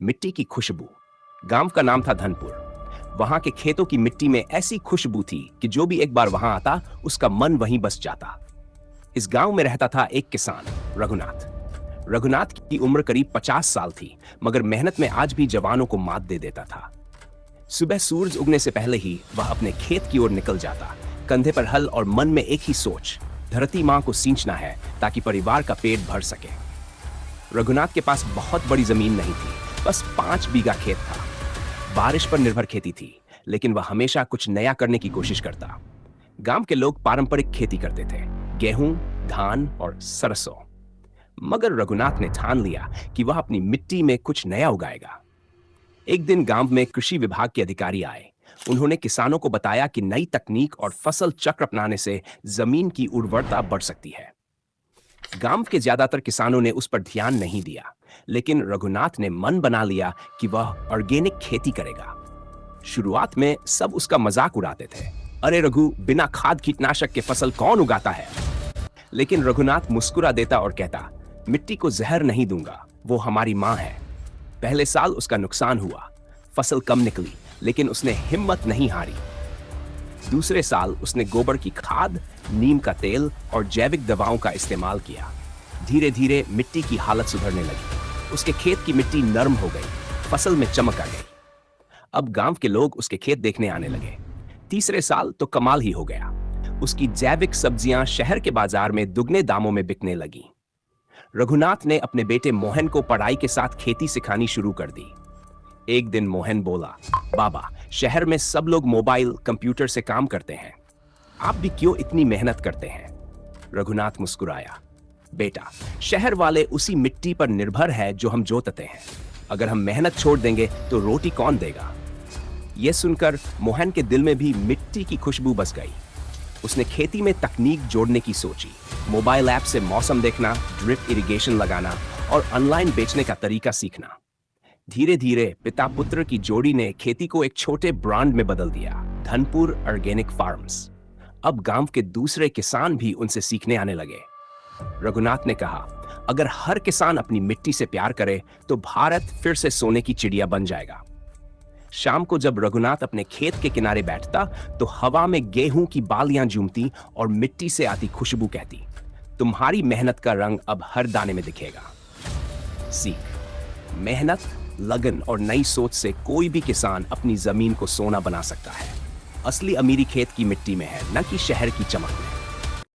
मिट्टी की खुशबू। गांव का नाम था धनपुर। वहां के खेतों की मिट्टी में ऐसी खुशबू थी कि जो भी एक बार वहां आता उसका मन वहीं बस जाता। इस गांव में रहता था एक किसान, रघुनाथ। रघुनाथ की उम्र करीब 50 साल थी, मगर मेहनत में आज भी जवानों को मात दे देता था। सुबह सूरज उगने से पहले ही वह अपने खेत की ओर निकल जाता, कंधे पर हल और मन में एक ही सोच, धरती मां को सींचना है ताकि परिवार का पेट भर सके। रघुनाथ के पास बहुत बड़ी जमीन नहीं थी, बस 5 बीघा खेत था। बारिश पर निर्भर खेती थी, लेकिन वह हमेशा कुछ नया करने की कोशिश करता। गांव के लोग पारंपरिक खेती करते थे, गेहूं, धान और सरसों। मगर रघुनाथ ने ठान लिया कि वह अपनी मिट्टी में कुछ नया उगाएगा। एक दिन गांव में कृषि विभाग के अधिकारी आए। उन्होंने किसानों को बताया कि नई तकनीक और फसल चक्र अपनाने से जमीन की उर्वरता बढ़ सकती है। गांव के ज्यादातर किसानों ने उस पर ध्यान नहीं दिया, लेकिन रघुनाथ ने मन बना लिया कि वह ऑर्गेनिक खेती करेगा। शुरुआत में सब उसका मजाक उड़ाते थे, अरे रघु, बिना खाद कीटनाशक के फसल कौन उगाता है? लेकिन रघुनाथ मुस्कुरा देता और कहता, मिट्टी को जहर नहीं दूंगा, वो हमारी मां है। पहले साल उसका नुकसान हुआ, फसल कम निकली, लेकिन उसने हिम्मत नहीं हारी। दूसरे साल उसने गोबर की खाद, नीम का तेल और जैविक दवाओं का इस्तेमाल किया। धीरे धीरे मिट्टी की हालत सुधरने लगी। उसके खेत की मिट्टी नरम हो गई, फसल में चमक आ गई। अब गांव के लोग उसके खेत देखने आने लगे। तीसरे साल तो कमाल ही हो गया। उसकी जैविक सब्जियां शहर के बाजार में दुगने दामों में बिकने लगी। रघुनाथ ने अपने बेटे मोहन को पढ़ाई के साथ खेती सिखानी शुरू कर दी। एक दिन मोहन बोला, बाबा, शहर में सब लोग मोबाइल, कंप्यूटर से काम करते हैं, आप भी क्यों इतनी मेहनत करते हैं? रघुनाथ मुस्कुराया, बेटा, शहर वाले उसी मिट्टी पर निर्भर है जो हम जोतते हैं। अगर हम मेहनत छोड़ देंगे तो रोटी कौन देगा? यह सुनकर मोहन के दिल में भी मिट्टी की खुशबू बस गई। उसने खेती में तकनीक जोड़ने की सोची। मोबाइल ऐप से मौसम देखना, ड्रिप इरिगेशन लगाना और ऑनलाइन बेचने का तरीका सीखना। धीरे धीरे पिता पुत्र की जोड़ी ने खेती को एक छोटे ब्रांड में बदल दिया, धनपुर ऑर्गेनिक फार्म्स। अब गांव के दूसरे किसान भी उनसे सीखने आने लगे। रघुनाथ ने कहा, अगर हर किसान अपनी मिट्टी से प्यार करे तो भारत फिर से सोने की चिड़िया बन जाएगा। शाम को जब रघुनाथ अपने खेत के किनारे बैठता तो हवा में गेहूं की बालियां झूमती और मिट्टी से आती खुशबू कहती, तुम्हारी मेहनत का रंग अब हर दाने में दिखेगा। सीख, मेहनत, लगन और नई सोच से कोई भी किसान अपनी जमीन को सोना बना सकता है। असली अमीरी खेत की मिट्टी में है, न कि शहर की चमक में।